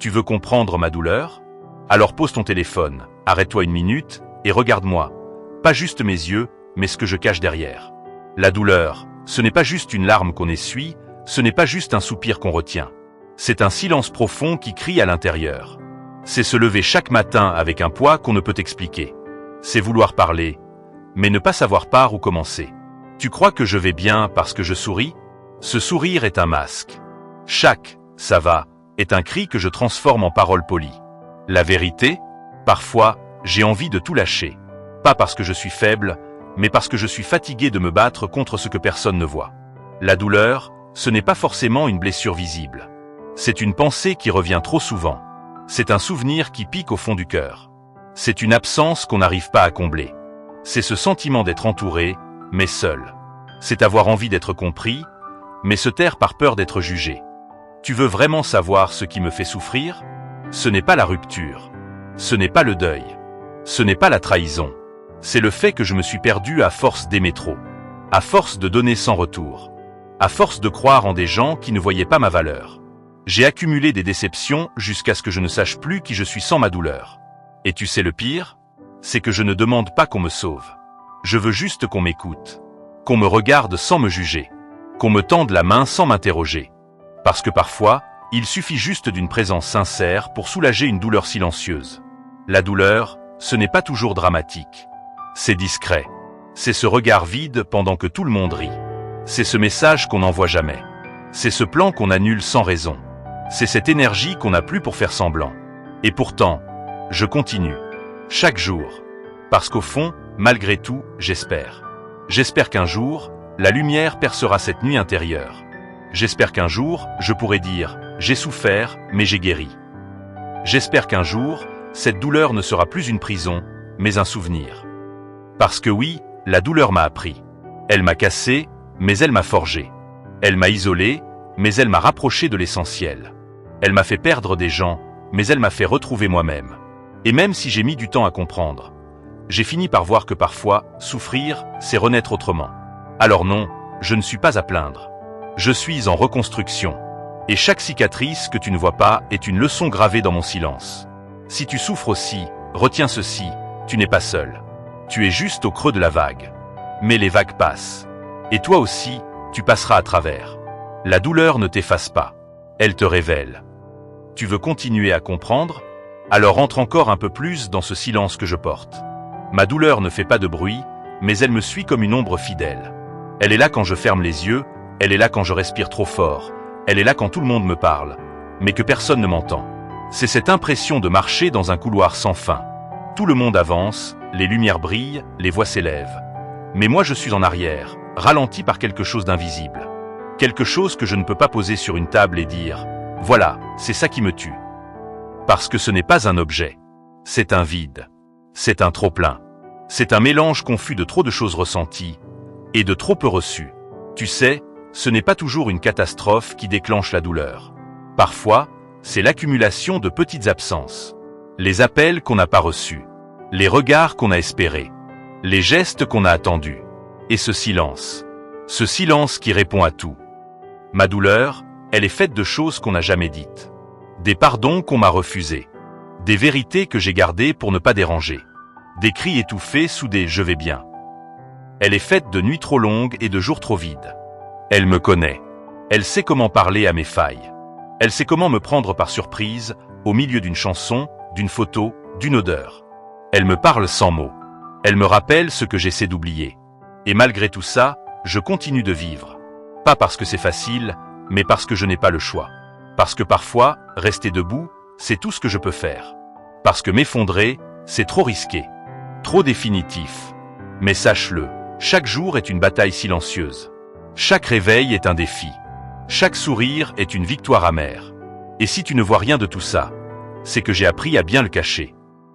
Tu veux comprendre ma douleur? Alors pose ton téléphone, arrête-toi une minute et regarde-moi. Pas juste mes yeux, mais ce que je cache derrière. La douleur, ce n'est pas juste une larme qu'on essuie, ce n'est pas juste un soupir qu'on retient. C'est un silence profond qui crie à l'intérieur. C'est se lever chaque matin avec un poids qu'on ne peut expliquer. C'est vouloir parler, mais ne pas savoir par où commencer. Tu crois que je vais bien parce que je souris? Ce sourire est un masque. Chaque « ça va » est un cri que je transforme en parole polie. La vérité? Parfois, j'ai envie de tout lâcher. Pas parce que je suis faible, mais parce que je suis fatigué de me battre contre ce que personne ne voit. La douleur, ce n'est pas forcément une blessure visible. C'est une pensée qui revient trop souvent. C'est un souvenir qui pique au fond du cœur. C'est une absence qu'on n'arrive pas à combler. C'est ce sentiment d'être entouré, mais seul. C'est avoir envie d'être compris, mais se taire par peur d'être jugé. Tu veux vraiment savoir ce qui me fait souffrir? Ce n'est pas la rupture. Ce n'est pas le deuil. Ce n'est pas la trahison. C'est le fait que je me suis perdu à force d'aimer trop. À force de donner sans retour. À force de croire en des gens qui ne voyaient pas ma valeur. J'ai accumulé des déceptions jusqu'à ce que je ne sache plus qui je suis sans ma douleur. Et tu sais le pire? C'est que je ne demande pas qu'on me sauve. Je veux juste qu'on m'écoute. Qu'on me regarde sans me juger. Qu'on me tende la main sans m'interroger. Parce que parfois, il suffit juste d'une présence sincère pour soulager une douleur silencieuse. La douleur, ce n'est pas toujours dramatique. C'est discret. C'est ce regard vide pendant que tout le monde rit. C'est ce message qu'on n'envoie jamais. C'est ce plan qu'on annule sans raison. C'est cette énergie qu'on n'a plus pour faire semblant. Et pourtant, je continue. Chaque jour. Parce qu'au fond, malgré tout, j'espère. J'espère qu'un jour, la lumière percera cette nuit intérieure. J'espère qu'un jour, je pourrai dire « j'ai souffert, mais j'ai guéri ». J'espère qu'un jour, cette douleur ne sera plus une prison, mais un souvenir. Parce que oui, la douleur m'a appris. Elle m'a cassé, mais elle m'a forgé. Elle m'a isolé, mais elle m'a rapproché de l'essentiel. Elle m'a fait perdre des gens, mais elle m'a fait retrouver moi-même. Et même si j'ai mis du temps à comprendre, j'ai fini par voir que parfois, souffrir, c'est renaître autrement. Alors non, je ne suis pas à plaindre. Je suis en reconstruction. Et chaque cicatrice que tu ne vois pas est une leçon gravée dans mon silence. Si tu souffres aussi, retiens ceci, tu n'es pas seul. Tu es juste au creux de la vague. Mais les vagues passent. Et toi aussi, tu passeras à travers. La douleur ne t'efface pas. Elle te révèle. Tu veux continuer à comprendre? Alors entre encore un peu plus dans ce silence que je porte. Ma douleur ne fait pas de bruit, mais elle me suit comme une ombre fidèle. Elle est là quand je ferme les yeux, elle est là quand je respire trop fort, elle est là quand tout le monde me parle, mais que personne ne m'entend. C'est cette impression de marcher dans un couloir sans fin. Tout le monde avance, les lumières brillent, les voix s'élèvent. Mais moi je suis en arrière, ralenti par quelque chose d'invisible. Quelque chose que je ne peux pas poser sur une table et dire « Voilà, c'est ça qui me tue ». Parce que ce n'est pas un objet. C'est un vide. C'est un trop-plein. C'est un mélange confus de trop de choses ressenties et de trop peu reçues. Tu sais, ce n'est pas toujours une catastrophe qui déclenche la douleur. Parfois, c'est l'accumulation de petites absences. Les appels qu'on n'a pas reçus. Les regards qu'on a espérés. Les gestes qu'on a attendus. Et ce silence. Ce silence qui répond à tout. Ma douleur, elle est faite de choses qu'on n'a jamais dites. Des pardons qu'on m'a refusés. Des vérités que j'ai gardées pour ne pas déranger. Des cris étouffés sous des « je vais bien ». Elle est faite de nuits trop longues et de jours trop vides. Elle me connaît. Elle sait comment parler à mes failles. Elle sait comment me prendre par surprise, au milieu d'une chanson, d'une photo, d'une odeur. Elle me parle sans mots. Elle me rappelle ce que j'essaie d'oublier. Et malgré tout ça, je continue de vivre. Pas parce que c'est facile, mais parce que je n'ai pas le choix. Parce que parfois, rester debout, c'est tout ce que je peux faire. Parce que m'effondrer, c'est trop risqué. Trop définitif. Mais sache-le, chaque jour est une bataille silencieuse. Chaque réveil est un défi. Chaque sourire est une victoire amère. Et si tu ne vois rien de tout ça, c'est que j'ai appris à bien le cacher.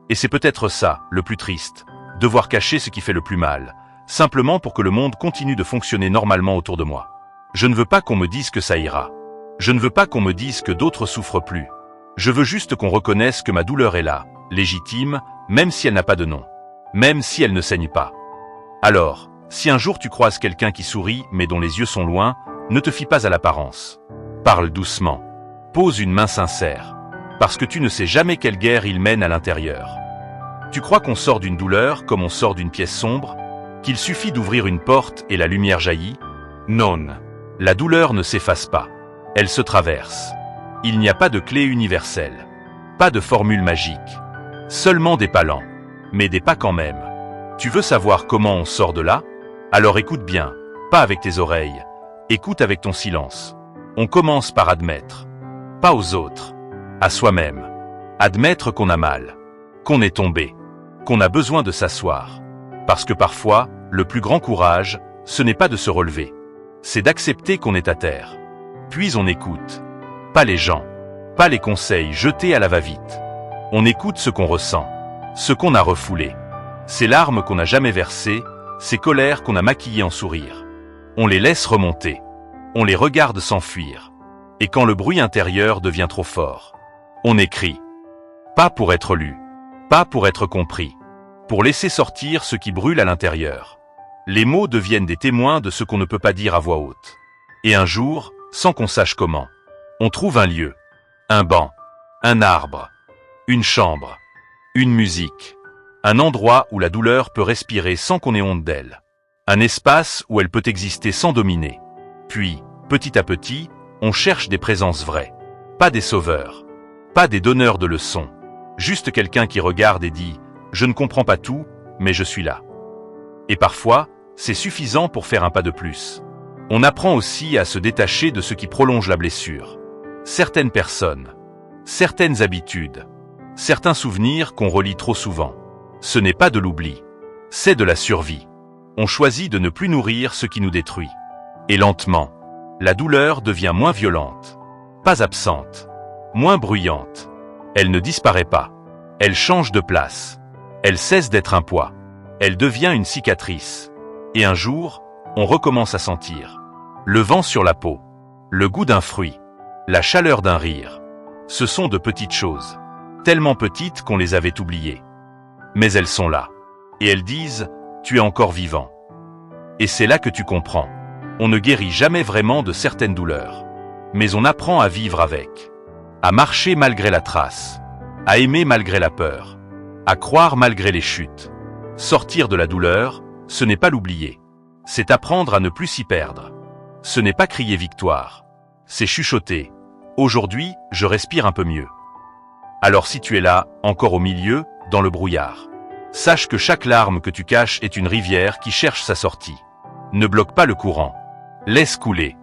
Et c'est peut-être ça, le plus triste, devoir cacher ce qui fait le plus mal, simplement pour que le monde continue de fonctionner normalement autour de moi. Je ne veux pas qu'on me dise que ça ira. Je ne veux pas qu'on me dise que d'autres souffrent plus. Je veux juste qu'on reconnaisse que ma douleur est là, légitime, même si elle n'a pas de nom. Même si elle ne saigne pas. Alors, si un jour tu croises quelqu'un qui sourit mais dont les yeux sont loin, ne te fie pas à l'apparence. Parle doucement. Pose une main sincère. Parce que tu ne sais jamais quelle guerre il mène à l'intérieur. Tu crois qu'on sort d'une douleur comme on sort d'une pièce sombre? Qu'il suffit d'ouvrir une porte et la lumière jaillit? Non. La douleur ne s'efface pas. Elle se traverse. Il n'y a pas de clé universelle. Pas de formule magique. Seulement des pas lents. Mais des pas quand même. Tu veux savoir comment on sort de là? Alors écoute bien. Pas avec tes oreilles. Écoute avec ton silence. On commence par admettre. Pas aux autres. À soi-même. Admettre qu'on a mal. Qu'on est tombé. Qu'on a besoin de s'asseoir. Parce que parfois, le plus grand courage, ce n'est pas de se relever. C'est d'accepter qu'on est à terre. Puis on écoute. Pas les gens. Pas les conseils jetés à la va-vite. On écoute ce qu'on ressent. Ce qu'on a refoulé. Ces larmes qu'on n'a jamais versées, ces colères qu'on a maquillées en sourire. On les laisse remonter. On les regarde s'enfuir. Et quand le bruit intérieur devient trop fort, on écrit. Pas pour être lu. Pas pour être compris. Pour laisser sortir ce qui brûle à l'intérieur. Les mots deviennent des témoins de ce qu'on ne peut pas dire à voix haute. Et un jour, sans qu'on sache comment, on trouve un lieu, un banc, un arbre, une chambre, une musique, un endroit où la douleur peut respirer sans qu'on ait honte d'elle, un espace où elle peut exister sans dominer. Puis, petit à petit, on cherche des présences vraies, pas des sauveurs, pas des donneurs de leçons, juste quelqu'un qui regarde et dit « Je ne comprends pas tout, mais je suis là ». Et parfois, c'est suffisant pour faire un pas de plus. On apprend aussi à se détacher de ce qui prolonge la blessure. Certaines personnes, certaines habitudes, certains souvenirs qu'on relit trop souvent. Ce n'est pas de l'oubli, c'est de la survie. On choisit de ne plus nourrir ce qui nous détruit. Et lentement, la douleur devient moins violente, pas absente, moins bruyante. Elle ne disparaît pas, elle change de place. Elle cesse d'être un poids. Elle devient une cicatrice. Et un jour, on recommence à sentir le vent sur la peau, le goût d'un fruit, la chaleur d'un rire. Ce sont de petites choses, tellement petites qu'on les avait oubliées. Mais elles sont là. Et elles disent « Tu es encore vivant ». Et c'est là que tu comprends. On ne guérit jamais vraiment de certaines douleurs. Mais on apprend à vivre avec. À marcher malgré la trace. À aimer malgré la peur. À croire malgré les chutes. Sortir de la douleur, ce n'est pas l'oublier. C'est apprendre à ne plus s'y perdre. Ce n'est pas crier victoire. C'est chuchoter. Aujourd'hui, je respire un peu mieux. Alors si tu es là, encore au milieu, dans le brouillard, sache que chaque larme que tu caches est une rivière qui cherche sa sortie. Ne bloque pas le courant. Laisse couler.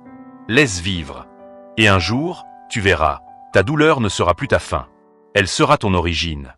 Laisse vivre. Et un jour, tu verras, ta douleur ne sera plus ta fin. Elle sera ton origine.